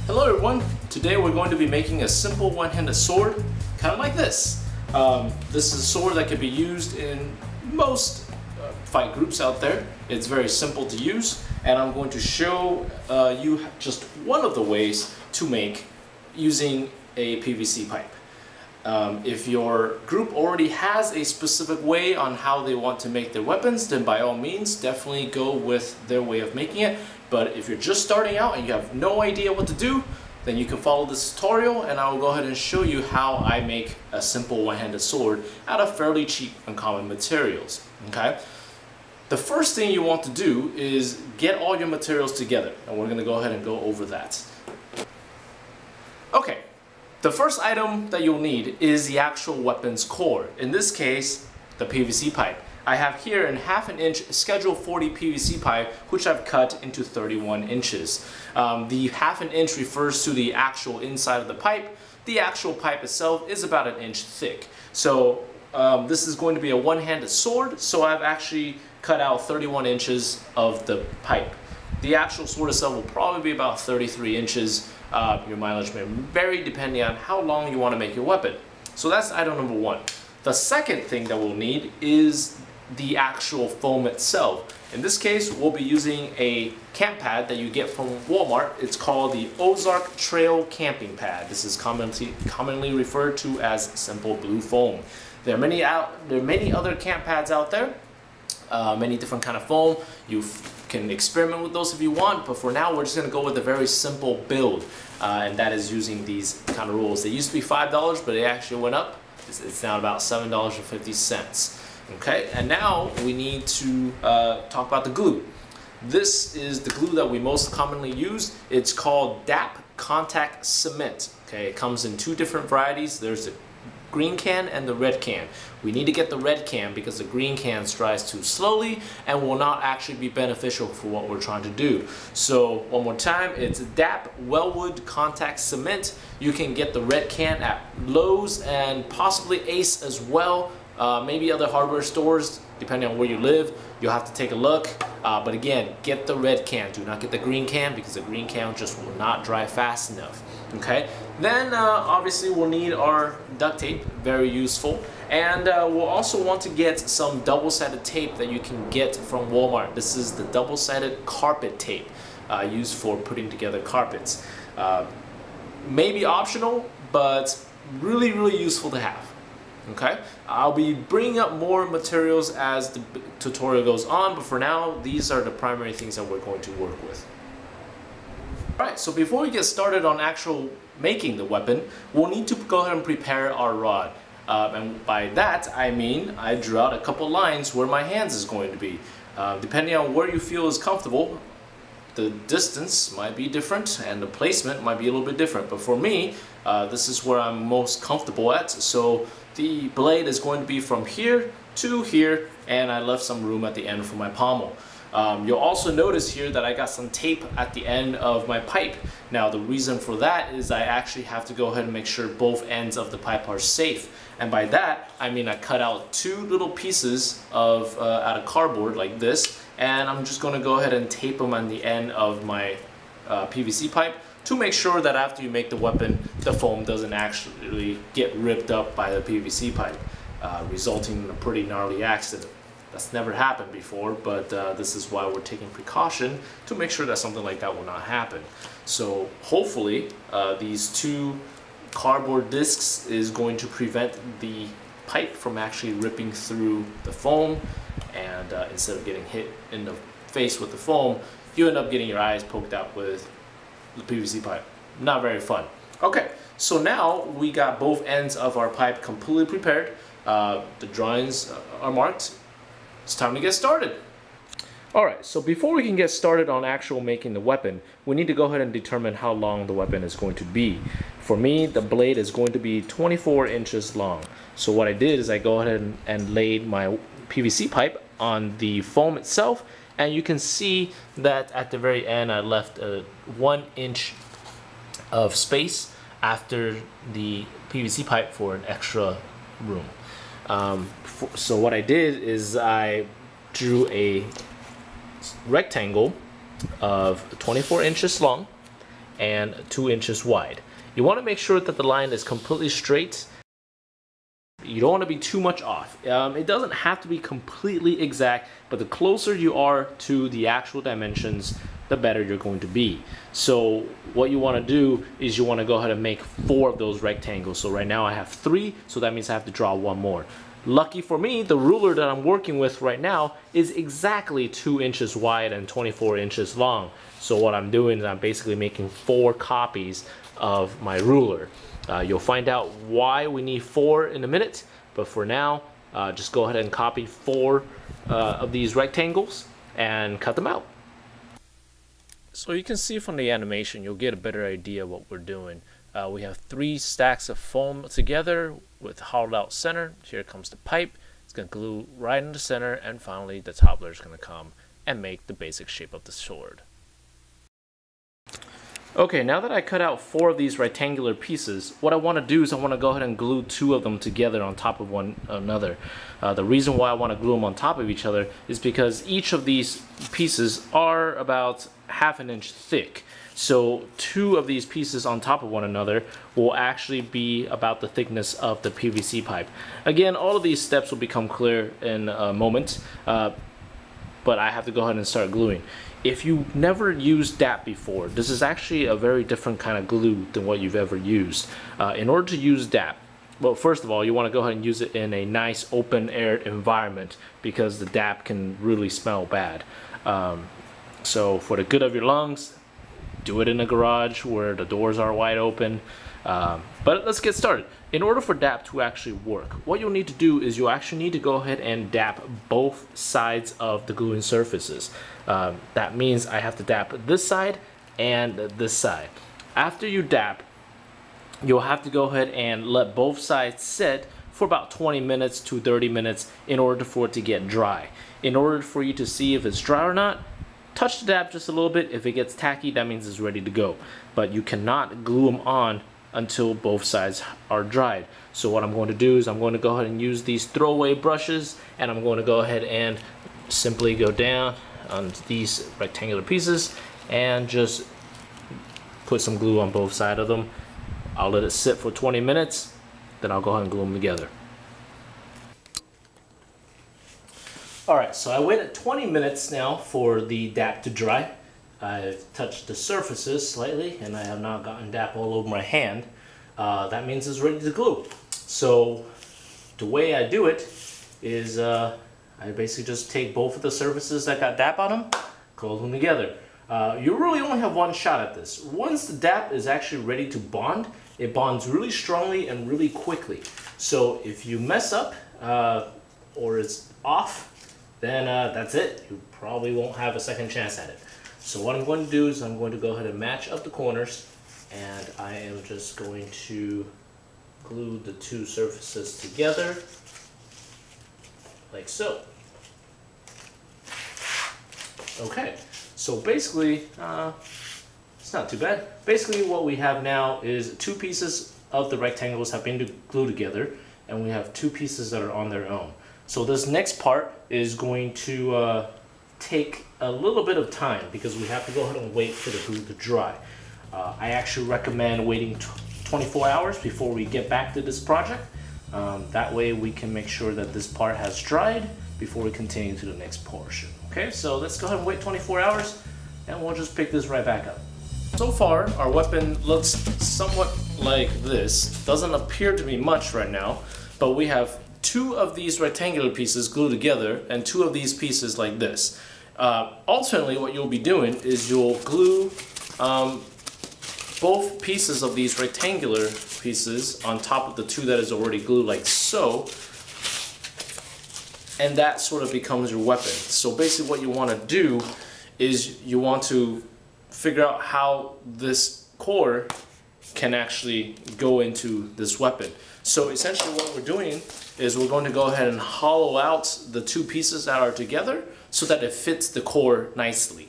Hello everyone, today we're going to be making a simple one-handed sword, kind of like this. This is a sword that can be used in most fight groups out there. It's very simple to use, and I'm going to show you just one of the ways to make using a PVC pipe. If your group already has a specific way on how they want to make their weapons, then by all means definitely go with their way of making it. But if you're just starting out and you have no idea what to do, then you can follow this tutorial and I will go ahead and show you how I make a simple one-handed sword out of fairly cheap and common materials. Okay? The first thing you want to do is get all your materials together, and we're going to go ahead and go over that. Okay. The first item that you'll need is the actual weapon's core. In this case, the PVC pipe. I have here an 1/2 inch Schedule 40 PVC pipe, which I've cut into 31 inches. The 1/2 inch refers to the actual inside of the pipe. The actual pipe itself is about 1 inch thick. So this is going to be a one-handed sword, so I've actually cut out 31 inches of the pipe. The actual sword itself will probably be about 33 inches. Your mileage may vary depending on how long you want to make your weapon. So that's item number one. The second thing that we'll need is the actual foam itself. In this case, we'll be using a camp pad that you get from Walmart. It's called the Ozark Trail Camping Pad. This is commonly referred to as simple blue foam. There are many other camp pads out there. Many different kind of foam. You can experiment with those if you want, but for now we're just going to go with a very simple build, and that is using these kind of rules. They used to be $5, but they actually went up. It's now about $7.50. Okay, and now we need to talk about the glue. This is the glue that we most commonly use. It's called DAP Contact Cement. Okay, it comes in two different varieties. There's the green can and the red can. We need to get the red can because the green can dries too slowly and will not actually be beneficial for what we're trying to do. So one more time, it's DAP Wellwood Contact Cement. You can get the red can at Lowe's and possibly Ace as well. Maybe other hardware stores, depending on where you live. You'll have to take a look. But again, get the red can. Do not get the green can because the green can just will not dry fast enough. Okay. Then obviously we'll need our duct tape, very useful. And we'll also want to get some double-sided tape that you can get from Walmart. This is the double-sided carpet tape used for putting together carpets. Maybe optional, but really useful to have. Okay, I'll be bringing up more materials as the tutorial goes on, but for now, these are the primary things that we're going to work with. Alright, so before we get started on actual making the weapon, we'll need to go ahead and prepare our rod. And by that, I mean I drew out a couple lines where my hands is going to be. Depending on where you feel is comfortable, the distance might be different and the placement might be a little bit different. But for me, this is where I'm most comfortable at. So the blade is going to be from here to here, and I left some room at the end for my pommel. You'll also notice here that I got some tape at the end of my pipe. Now the reason for that is I actually have to go ahead and make sure both ends of the pipe are safe. And by that, I mean I cut out two little pieces of out of cardboard like this, and I'm just going to go ahead and tape them on the end of my PVC pipe to make sure that after you make the weapon, the foam doesn't actually get ripped up by the PVC pipe, resulting in a pretty gnarly accident. That's never happened before, but this is why we're taking precaution to make sure that something like that will not happen. So hopefully these two cardboard discs is going to prevent the pipe from actually ripping through the foam, and instead of getting hit in the face with the foam, you end up getting your eyes poked out with the PVC pipe. Not very fun. Okay, so now we got both ends of our pipe completely prepared. The drawings are marked. It's time to get started. Alright, so before we can get started on actual making the weapon, we need to go ahead and determine how long the weapon is going to be. For me, the blade is going to be 24 inches long. So what I did is I go ahead and laid my PVC pipe on the foam itself, and you can see that at the very end I left 1 inch of space after the PVC pipe for an extra room. So what I did is I drew a rectangle of 24 inches long and 2 inches wide. You want to make sure that the line is completely straight. You don't want to be too much off. It doesn't have to be completely exact, but the closer you are to the actual dimensions, the better you're going to be. So what you want to do is you want to go ahead and make 4 of those rectangles. So right now I have 3, so that means I have to draw 1 more. Lucky for me, the ruler that I'm working with right now is exactly 2 inches wide and 24 inches long. So what I'm doing is I'm basically making 4 copies of my ruler. You'll find out why we need 4 in a minute, but for now, just go ahead and copy 4 of these rectangles and cut them out. So you can see from the animation, you'll get a better idea of what we're doing. We have 3 stacks of foam together with hollowed out center. Here comes the pipe. It's going to glue right in the center, and finally the top layer is going to come and make the basic shape of the sword. Okay, now that I cut out 4 of these rectangular pieces, what I want to do is I want to go ahead and glue 2 of them together on top of one another. The reason why I want to glue them on top of each other is because each of these pieces are about ½ an inch thick. So 2 of these pieces on top of one another will actually be about the thickness of the PVC pipe. Again, all of these steps will become clear in a moment, but I have to go ahead and start gluing. If you've never used DAP before, this is actually a very different kind of glue than what you've ever used. In order to use DAP, well, first of all, you want to go ahead and use it in a nice open air environment because the DAP can really smell bad. So for the good of your lungs, do it in a garage where the doors are wide open. But let's get started. In order for DAP to actually work, what you'll need to do is you'll actually need to go ahead and DAP both sides of the gluing surfaces. That means I have to DAP this side and this side. After you DAP, you'll have to go ahead and let both sides sit for about 20 minutes to 30 minutes in order for it to get dry. In order for you to see if it's dry or not, touch the DAP just a little bit. If it gets tacky, that means it's ready to go. But you cannot glue them on until both sides are dried. So what I'm going to do is I'm going to go ahead and use these throwaway brushes, and I'm going to go ahead and simply go down on these rectangular pieces and just put some glue on both sides of them. I'll let it sit for 20 minutes, then I'll go ahead and glue them together. Alright, so I waited 20 minutes now for the DAP to dry. I've touched the surfaces slightly and I have not gotten DAP all over my hand. That means it's ready to glue. So the way I do it is I basically just take both of the surfaces that got DAP on them, glue them together. You really only have one shot at this. Once the DAP is actually ready to bond, it bonds really strongly and really quickly. So if you mess up or it's off, then that's it. You probably won't have a second chance at it. So what I'm going to do is I'm going to go ahead and match up the corners, and I am just going to glue the 2 surfaces together like so. Okay, so basically it's not too bad. Basically what we have now is 2 pieces of the rectangles have been glued together, and we have 2 pieces that are on their own. So this next part is going to take a little bit of time because we have to go ahead and wait for the glue to dry. I actually recommend waiting 24 hours before we get back to this project. That way we can make sure that this part has dried before we continue to the next portion. Okay, so let's go ahead and wait 24 hours and we'll just pick this right back up. So far, our weapon looks somewhat like this. Doesn't appear to be much right now, but we have 2 of these rectangular pieces glued together and 2 of these pieces like this. Alternately, what you'll be doing is you'll glue both pieces of these rectangular pieces on top of the 2 that is already glued like so, and that sort of becomes your weapon. So basically what you want to do is you want to figure out how this core can actually go into this weapon. So essentially what we're doing is we're going to go ahead and hollow out the 2 pieces that are together so that it fits the core nicely.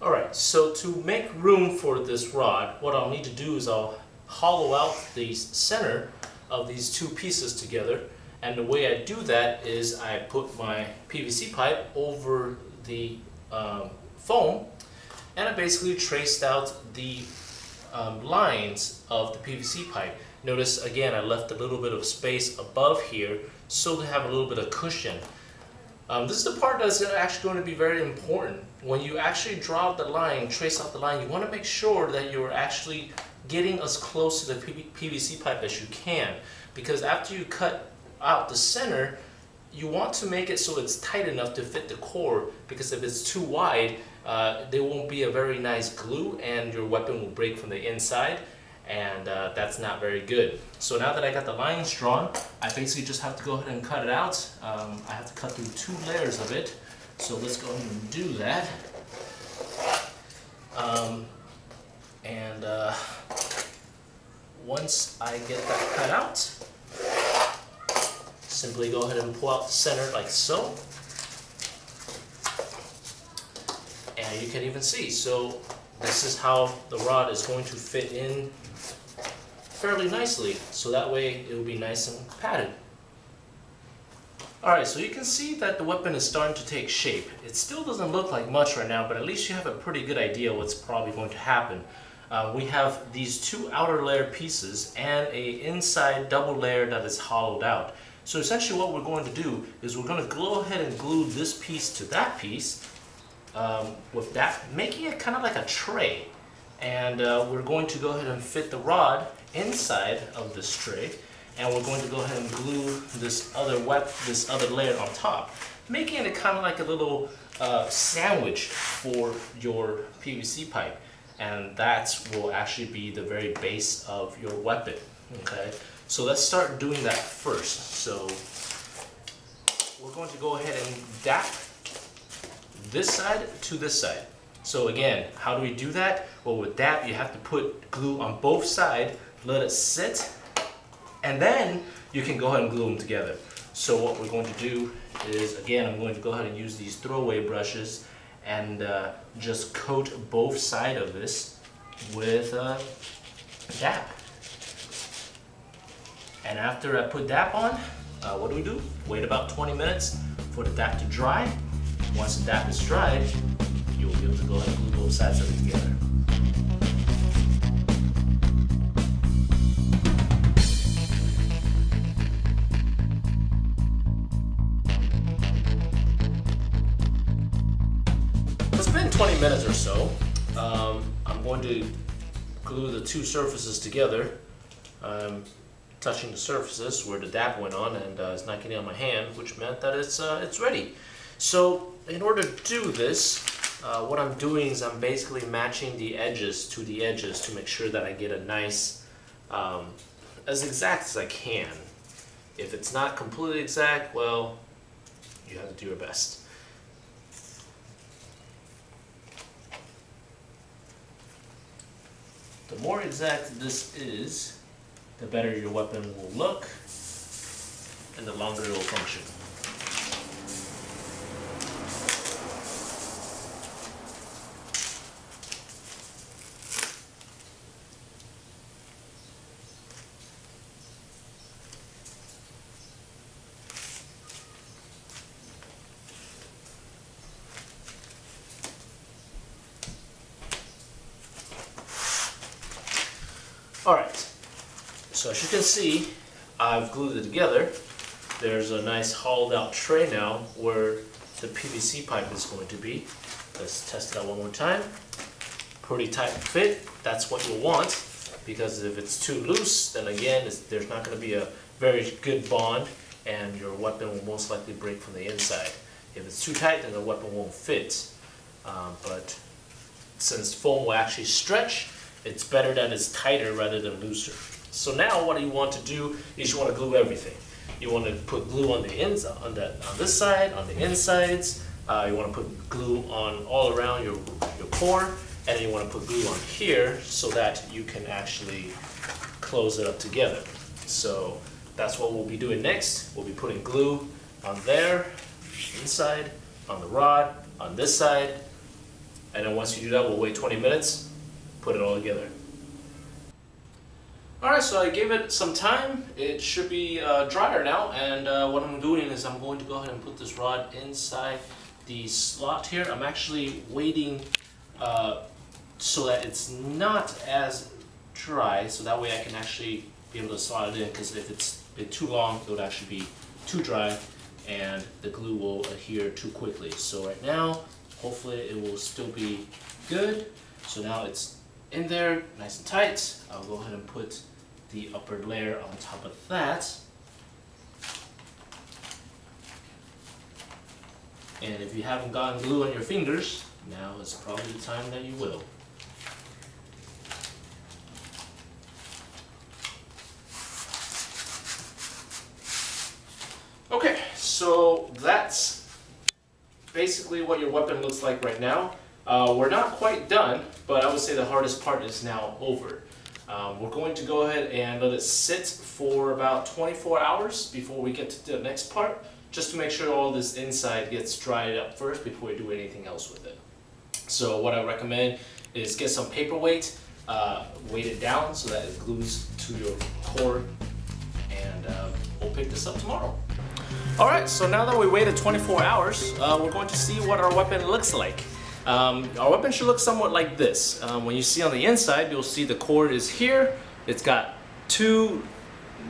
Alright, so to make room for this rod, what I'll need to do is I'll hollow out the center of these 2 pieces together, and the way I do that is I put my PVC pipe over the foam, and I basically traced out the lines of the PVC pipe. Notice again I left a little bit of space above here so to have a little bit of cushion. This is the part that's actually going to be very important. When you actually draw the line, trace out the line, you want to make sure that you're actually getting as close to the PVC pipe as you can, because after you cut out the center, you want to make it so it's tight enough to fit the core, because if it's too wide, there won't be a very nice glue and your weapon will break from the inside, and that's not very good. So now that I got the lines drawn, I basically just have to go ahead and cut it out. I have to cut through 2 layers of it, so let's go ahead and do that. Once I get that cut out, simply go ahead and pull out the center like so. And you can even see, so this is how the rod is going to fit in fairly nicely, so that way it will be nice and padded. Alright, so you can see that the weapon is starting to take shape. It still doesn't look like much right now, but at least you have a pretty good idea what's probably going to happen. We have these 2 outer layer pieces and a inside double layer that is hollowed out. So essentially what we're going to do is we're going to go ahead and glue this piece to that piece with that, making it kind of like a tray. And we're going to go ahead and fit the rod inside of this tray, and we're going to go ahead and glue this other layer on top, making it kind of like a little sandwich for your PVC pipe. And that will actually be the very base of your weapon. Okay, so let's start doing that first. So we're going to go ahead and dap this side to this side. So again, how do we do that? Well, with dap, you have to put glue on both sides, let it sit, and then you can go ahead and glue them together. So what we're going to do is, again, I'm going to go ahead and use these throwaway brushes and just coat both sides of this with dap. And after I put dap on, what do? Wait about 20 minutes for the dap to dry. Once the dap is dried, you'll be able to go ahead and glue both sides of it together. It's been 20 minutes or so. I'm going to glue the 2 surfaces together. Touching the surfaces where the dap went on, and it's not getting on my hand, which meant that it's ready. So in order to do this, what I'm doing is I'm basically matching the edges to the edges to make sure that I get a nice, as exact as I can. If it's not completely exact, well, you have to do your best. The more exact this is, the better your weapon will look, and the longer it will function. Alright, so as you can see, I've glued it together. There's a nice hollowed out tray now where the PVC pipe is going to be. Let's test it out one more time. Pretty tight fit, that's what you'll want, because if it's too loose, then again, there's not going to be a very good bond, and your weapon will most likely break from the inside. If it's too tight, then the weapon won't fit. But since foam will actually stretch, it's better that it's tighter rather than looser. So now what you want to do is you want to glue everything. You want to put glue on the ends, on this side, on the insides. You want to put glue on all around your core, and then you want to put glue on here so that you can actually close it up together. So that's what we'll be doing next. We'll be putting glue on there, inside, on the rod, on this side, and then once you do that, we'll wait 20 minutes. Put it all together. Alright, so I gave it some time. It should be drier now, and what I'm doing is I'm going to go ahead and put this rod inside the slot here. I'm actually waiting so that it's not as dry, so that way I can actually be able to slot it in, because if it's been too long, it would actually be too dry and the glue will adhere too quickly. So right now, hopefully it will still be good. So now it's in there, nice and tight. I'll go ahead and put the upper layer on top of that. And if you haven't gotten glue on your fingers, now is probably the time that you will. Okay, so that's basically what your weapon looks like right now. We're not quite done, but I would say the hardest part is now over. We're going to go ahead and let it sit for about 24 hours before we get to the next part, just to make sure all this inside gets dried up first before we do anything else with it. So what I recommend is get some paperweight, weight it down so that it glues to your core, and we'll pick this up tomorrow. Alright, so now that we waited 24 hours, we're going to see what our weapon looks like. Our weapon should look somewhat like this. When you see on the inside, you'll see the cord is here. It's got 2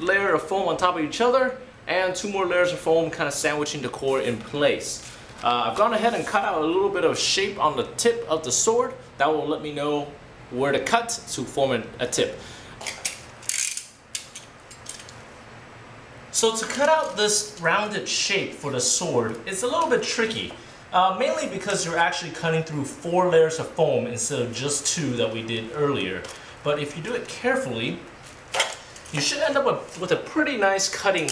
layers of foam on top of each other, and 2 more layers of foam kind of sandwiching the core in place. I've gone ahead and cut out a little bit of shape on the tip of the sword. That will let me know where to cut to form a tip. So to cut out this rounded shape for the sword, it's a little bit tricky. Mainly because you're actually cutting through 4 layers of foam instead of just 2 that we did earlier. But if you do it carefully, you should end up with a pretty nice cutting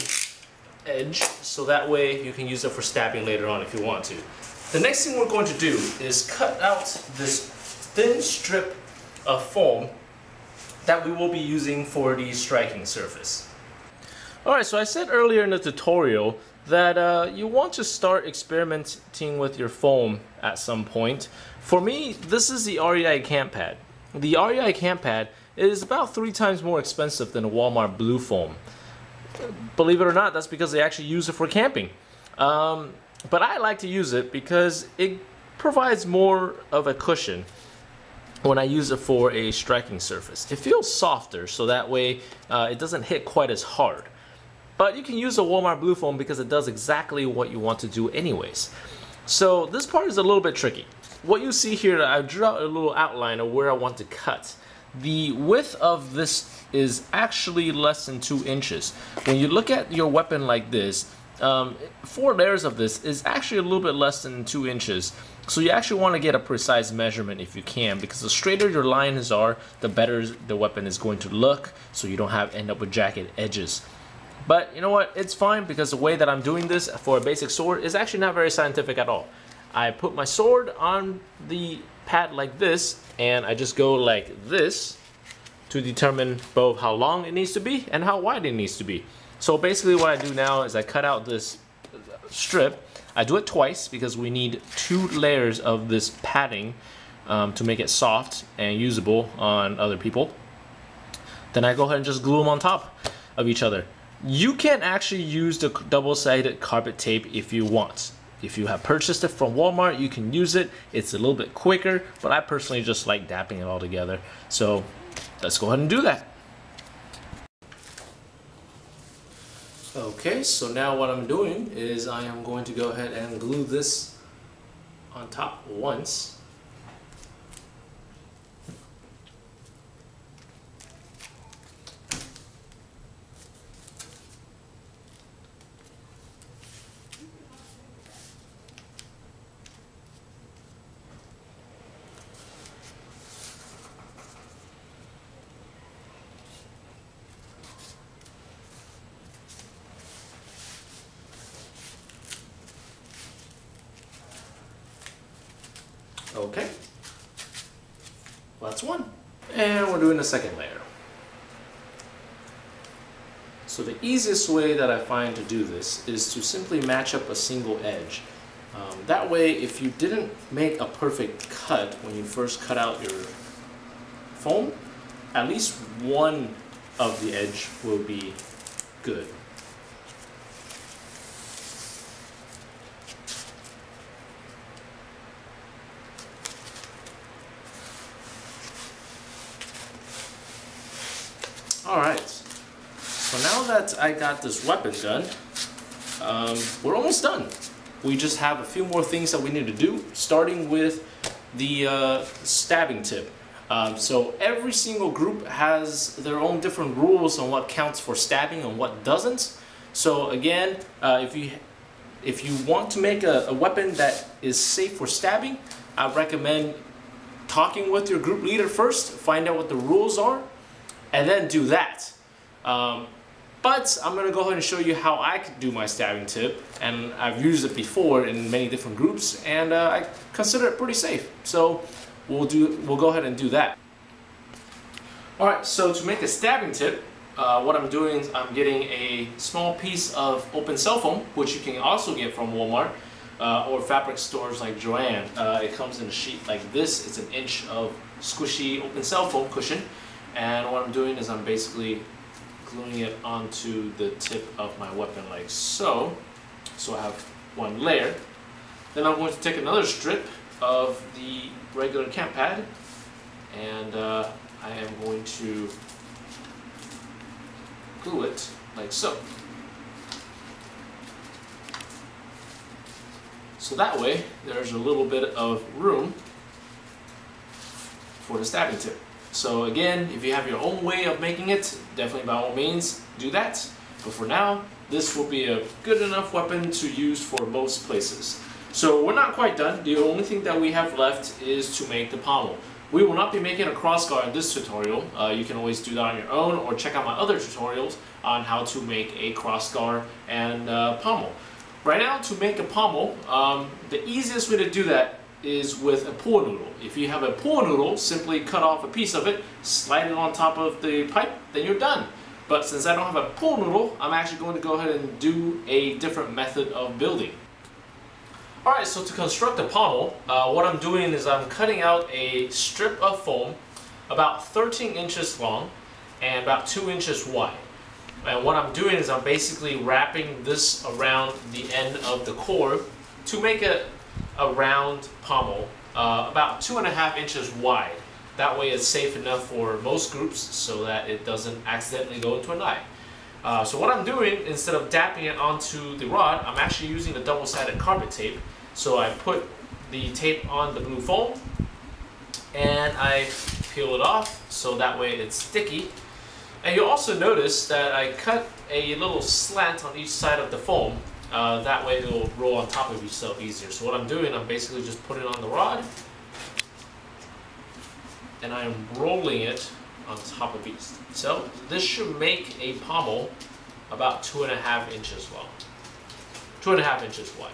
edge, so that way you can use it for stabbing later on if you want to. The next thing we're going to do is cut out this thin strip of foam that we will be using for the striking surface. Alright, so I said earlier in the tutorial that you want to start experimenting with your foam at some point. For me, this is the REI camp pad. The REI camp pad is about 3 times more expensive than a Walmart blue foam. Believe it or not, that's because they actually use it for camping. But I like to use it because it provides more of a cushion when I use it for a striking surface. It feels softer, so that way it doesn't hit quite as hard. But you can use a Walmart blue foam because it does exactly what you want to do anyways. So this part is a little bit tricky. What you see here, I drew out a little outline of where I want to cut. The width of this is actually less than 2 inches. When you look at your weapon like this, 4 layers of this is actually a little bit less than 2 inches. So you actually want to get a precise measurement if you can, because the straighter your lines are, the better the weapon is going to look, so you don't end up with jagged edges. But you know what, it's fine, because the way that I'm doing this for a basic sword is actually not very scientific at all. I put my sword on the pad like this, and I just go like this to determine both how long it needs to be and how wide it needs to be. So basically what I do now is I cut out this strip. I do it twice because we need 2 layers of this padding to make it soft and usable on other people. Then I go ahead and just glue them on top of each other. You can actually use the double-sided carpet tape if you want. If you have purchased it from Walmart, you can use it. It's a little bit quicker, but I personally just like dapping it all together. So let's go ahead and do that. Okay, so now what I'm doing is I am going to go ahead and glue this on top once. Okay, well, that's one. And we're doing the second layer. So the easiest way that I find to do this is to simply match up a single edge. That way, if you didn't make a perfect cut when you first cut out your foam, at least one of the edge will be good. Alright, so now that I got this weapon done, we're almost done. We just have a few more things that we need to do, starting with the stabbing tip. So every single group has their own different rules on what counts for stabbing and what doesn't. So again, if you want to make a weapon that is safe for stabbing, I recommend talking with your group leader first, find out what the rules are, and then do that. But I'm going to go ahead and show you how I could do my stabbing tip, and I've used it before in many different groups, and I consider it pretty safe. So we'll go ahead and do that. Alright, so to make a stabbing tip, what I'm doing is I'm getting a small piece of open cell foam, which you can also get from Walmart or fabric stores like Joann. It comes in a sheet like this. It's an inch of squishy open cell foam cushion, and what I'm doing is I'm basically gluing it onto the tip of my weapon like so. So I have one layer. Then I'm going to take another strip of the regular camp pad, and I am going to glue it like so. So that way there's a little bit of room for the stabbing tip. So again, if you have your own way of making it, definitely by all means do that. But for now, this will be a good enough weapon to use for most places. So we're not quite done. The only thing that we have left is to make the pommel. We will not be making a crossguard in this tutorial. You can always do that on your own, or check out my other tutorials on how to make a crossguard and pommel. Right now, to make a pommel, the easiest way to do that is with a pool noodle. If you have a pool noodle, simply cut off a piece of it, slide it on top of the pipe, then you're done. But since I don't have a pool noodle, I'm actually going to go ahead and do a different method of building. Alright, so to construct a pommel, what I'm doing is I'm cutting out a strip of foam about 13 inches long and about 2 inches wide. And what I'm doing is I'm basically wrapping this around the end of the core to make a round pommel about 2.5 inches wide. That way it's safe enough for most groups so that it doesn't accidentally go into a knife. So what I'm doing, instead of dapping it onto the rod, I'm actually using the double-sided carpet tape. So I put the tape on the blue foam and I peel it off so that way it's sticky. And you'll also notice that I cut a little slant on each side of the foam. That way it will roll on top of itself easier. So what I'm doing, I'm basically just putting it on the rod and I'm rolling it on top of each. So this should make a pommel about 2.5 inches long, 2.5 inches wide.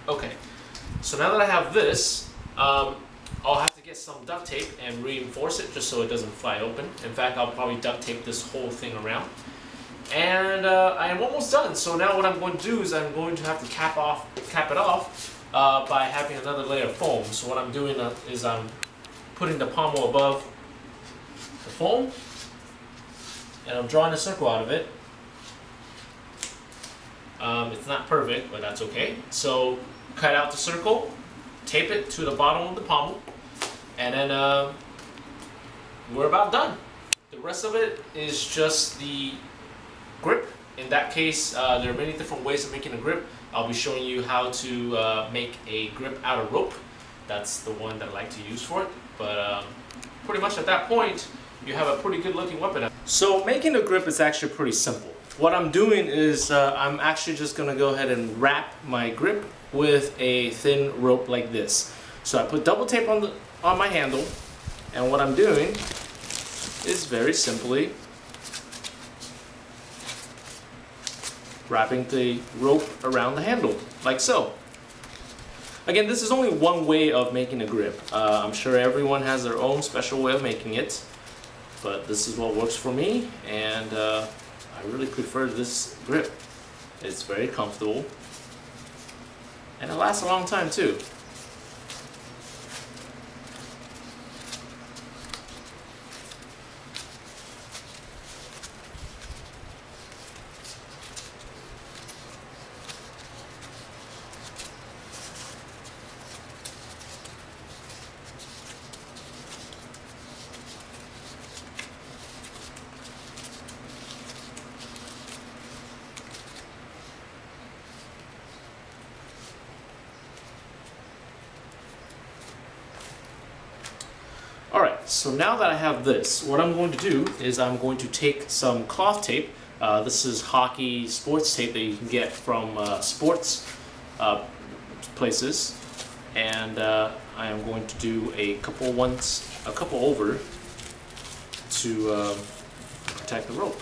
Okay, so now that I have this, I'll have to get some duct tape and reinforce it just so it doesn't fly open. In fact, I'll probably duct tape this whole thing around. And I am almost done. So now what I'm going to do is I'm going to have to cap it off by having another layer of foam. So what I'm doing is I'm putting the pommel above the foam and I'm drawing a circle out of it. It's not perfect, but that's okay. So cut out the circle, tape it to the bottom of the pommel, and then we're about done. The rest of it is just the grip. In that case, there are many different ways of making a grip. I'll be showing you how to make a grip out of rope. That's the one that I like to use for it. But pretty much at that point, you have a pretty good looking weapon. So making a grip is actually pretty simple. What I'm doing is I'm actually just going to go ahead and wrap my grip with a thin rope like this. So I put double tape on my handle, and what I'm doing is very simply wrapping the rope around the handle, like so. Again, this is only one way of making a grip. I'm sure everyone has their own special way of making it, but this is what works for me, and I really prefer this grip. It's very comfortable, and it lasts a long time too. So now that I have this, what I'm going to do is I'm going to take some cloth tape. This is hockey sports tape that you can get from sports places, and I am going to do a couple over to protect the rope.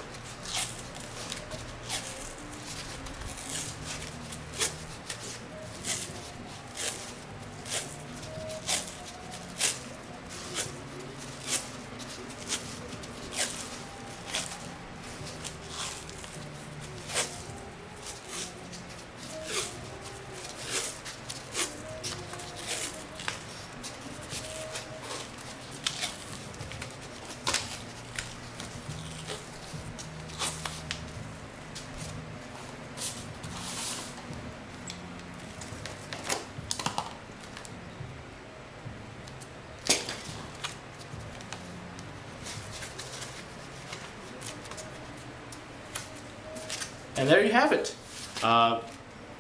And there you have it.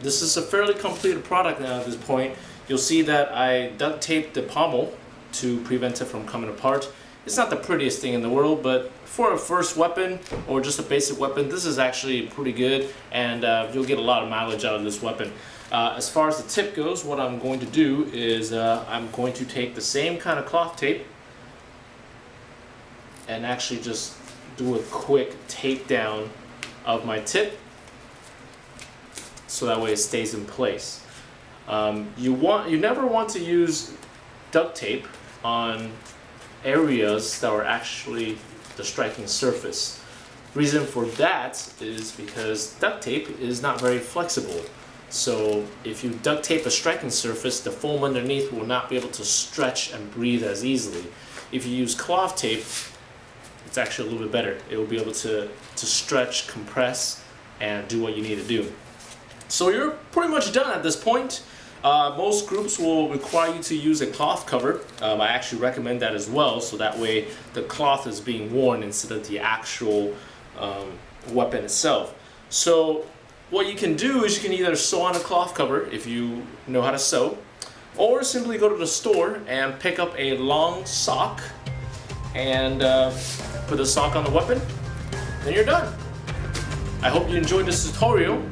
This is a fairly completed product now at this point. You'll see that I duct taped the pommel to prevent it from coming apart. It's not the prettiest thing in the world, but for a first weapon or just a basic weapon, this is actually pretty good, and you'll get a lot of mileage out of this weapon. As far as the tip goes, what I'm going to do is I'm going to take the same kind of cloth tape and actually just do a quick tape down of my tip, so that way it stays in place. You never want to use duct tape on areas that are actually the striking surface. Reason for that is because duct tape is not very flexible. So if you duct tape a striking surface, the foam underneath will not be able to stretch and breathe as easily. If you use cloth tape, it's actually a little bit better. It will be able to stretch, compress, and do what you need to do. So you're pretty much done at this point. Most groups will require you to use a cloth cover. I actually recommend that as well, so that way the cloth is being worn instead of the actual weapon itself. So what you can do is you can either sew on a cloth cover if you know how to sew, or simply go to the store and pick up a long sock and put the sock on the weapon, then you're done. I hope you enjoyed this tutorial.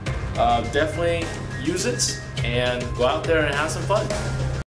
Definitely use it and go out there and have some fun.